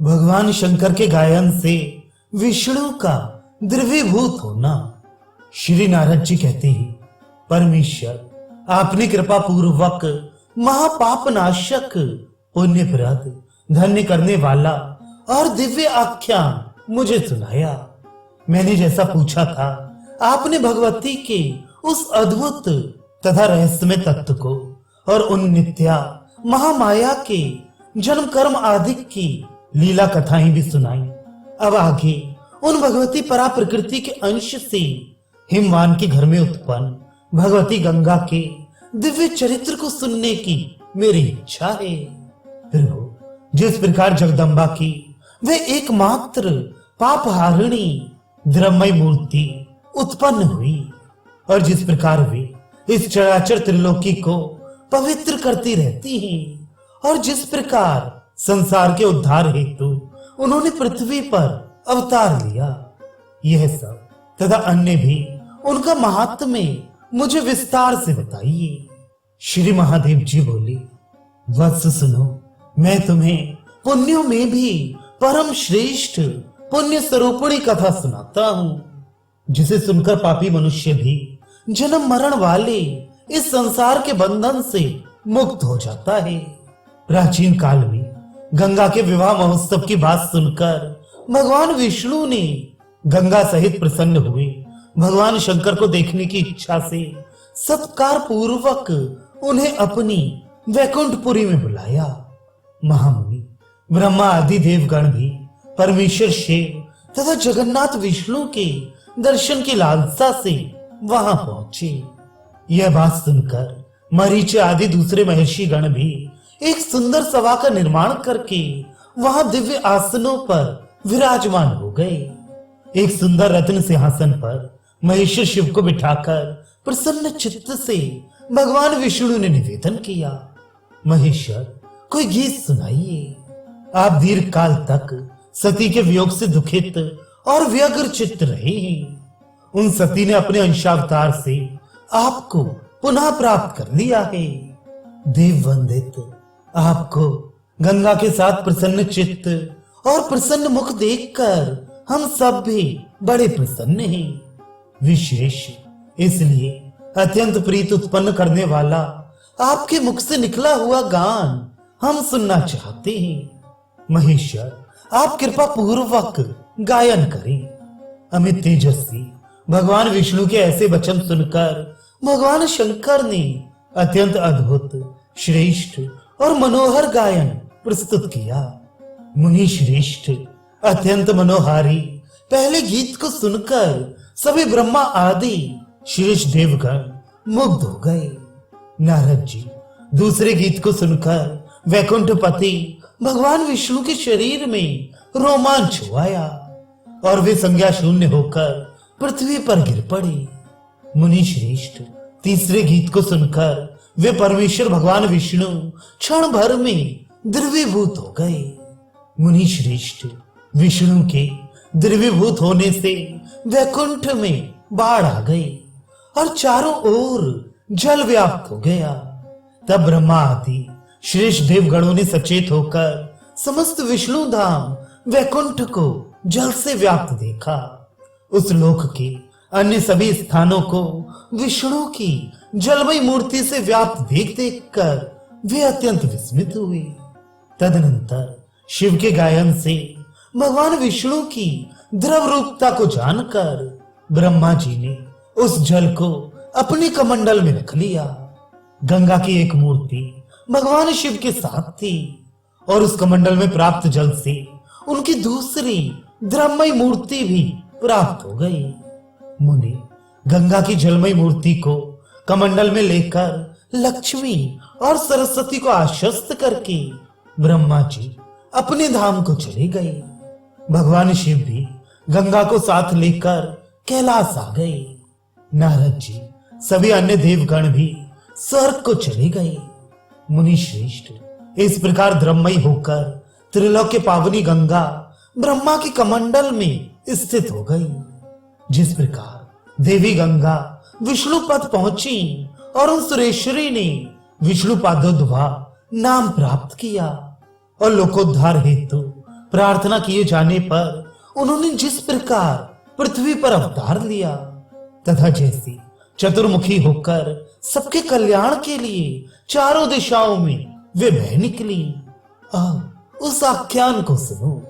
भगवान शंकर के गायन से विष्णु का द्रवीभूत होना। श्री नारद जी कहते ही, परमेश्वर आपने कृपा पूर्वक महापाप नाशक, पुण्यप्रद, धन्य करने वाला और दिव्य आख्यान मुझे सुनाया। मैंने जैसा पूछा था, आपने भगवती के उस अद्भुत तथा रहस्यमय तत्व को और उन नित्या महामाया के जन्म कर्म आदि की लीला कथाएं भी सुनाई। अब आगे उन भगवती परा प्रकृति के अंश से हिमवान के घर में उत्पन्न भगवती गंगा के दिव्य चरित्र को सुनने की मेरी इच्छा है। प्रभु, जिस प्रकार जगदम्बा की वे एकमात्र पापहारिणी द्रव्यमय मूर्ति उत्पन्न हुई और जिस प्रकार वे इस चराचर त्रिलोकी को पवित्र करती रहती हैं और जिस प्रकार संसार के उद्धार हेतु उन्होंने पृथ्वी पर अवतार लिया, यह सब तथा अन्य भी उनका महात्म्य मुझे विस्तार से बताइए। श्री महादेव जी बोले, वत्स सुनो, मैं तुम्हें पुण्यों में भी परम श्रेष्ठ पुण्य स्वरूपिणी कथा सुनाता हूँ, जिसे सुनकर पापी मनुष्य भी जन्म मरण वाले इस संसार के बंधन से मुक्त हो जाता है। प्राचीन काल में गंगा के विवाह महोत्सव की बात सुनकर भगवान विष्णु ने गंगा सहित प्रसन्न हुए भगवान शंकर को देखने की इच्छा से सत्कार पूर्वक उन्हें अपनी वैकुंठपुरी में बुलाया। महामुनि ब्रह्मा आदि देवगण भी परमेश्वर शिव तथा जगन्नाथ विष्णु के दर्शन की लालसा से वहां पहुंचे। यह बात सुनकर मरीचि आदि दूसरे महर्षि गण भी एक सुंदर सभा का निर्माण करके वहां दिव्य आसनों पर विराजमान हो गए। एक सुंदर रत्न सिंहासन पर महेश्वर शिव को बिठाकर प्रसन्न चित्त से भगवान विष्णु ने निवेदन किया, महेश्वर, कोई गीत सुनाइए। आप दीर्घ काल तक सती के वियोग से दुखित और व्यग्र चित्त रहे हैं। उन सती ने अपने अंशावतार से आपको पुनः प्राप्त कर लिया है। देव वंदित, आपको गंगा के साथ प्रसन्न चित्त और प्रसन्न मुख देखकर हम सब भी बड़े प्रसन्न हैं। विशेष इसलिए अत्यंत प्रीत उत्पन्न करने वाला आपके मुख से निकला हुआ गान हम सुनना चाहते हैं। महेश्वर, आप कृपा पूर्वक गायन करें। अमित तेजस्वी भगवान विष्णु के ऐसे वचन सुनकर भगवान शंकर ने अत्यंत अद्भुत, श्रेष्ठ और मनोहर गायन प्रस्तुत किया। मुनि श्रेष्ठ, अत्यंत मनोहारी पहले गीत को सुनकर सभी ब्रह्मा आदि श्रेष्ठ देवगण मुग्ध हो गए। नारद जी दूसरे गीत को सुनकर वैकुंठपति भगवान विष्णु के शरीर में रोमांच हो आया और वे संज्ञा शून्य होकर पृथ्वी पर गिर पड़े। मुनि श्रेष्ठ तीसरे गीत को सुनकर वे परमेश्वर भगवान विष्णु क्षण भर में द्रवीभूत हो गए। मुनि श्रेष्ठ, विष्णु के द्रवीभूत होने से वैकुंठ में बाढ़ आ गई और चारों ओर जल व्याप्त हो गया। तब ब्रह्मा आदि श्रेष्ठ देवगणों ने सचेत होकर समस्त विष्णु धाम वैकुंठ को जल से व्याप्त देखा। उस लोक के अन्य सभी स्थानों को विष्णु की जलमयी मूर्ति से व्याप्त देख देख कर वे अत्यंत विस्मित हुए। तदनंतर शिव के गायन से भगवान विष्णु की द्रव रूपता को जानकर ब्रह्मा जी ने उस जल को अपने कमंडल में रख लिया। गंगा की एक मूर्ति भगवान शिव के साथ थी और उस कमंडल में प्राप्त जल से उनकी दूसरी द्रव्यमयी मूर्ति भी प्राप्त हो गई। मुनि गंगा की जलमयी मूर्ति को कमंडल में लेकर लक्ष्मी और सरस्वती को आश्वस्त करके ब्रह्मा जी अपने धाम को चले गए। भगवान शिव भी गंगा को साथ लेकर कैलाश आ गए। नारद जी सभी अन्य देवगण भी स्वर्ग को चले गए। मुनि श्रेष्ठ, इस प्रकार द्रव्यमयी होकर त्रिलोक के पावनी गंगा ब्रह्मा के कमंडल में स्थित हो गई। जिस प्रकार देवी गंगा विष्णु पद पहुंची और उन सुरेश्वरी ने विष्णु पादोद्भवा नाम प्राप्त किया और लोकोद्धार हेतु प्रार्थना किए जाने पर उन्होंने जिस प्रकार पृथ्वी पर अवतार लिया तथा जैसी चतुर्मुखी होकर सबके कल्याण के लिए चारों दिशाओं में वे बह निकली। उस आख्यान को सुनो।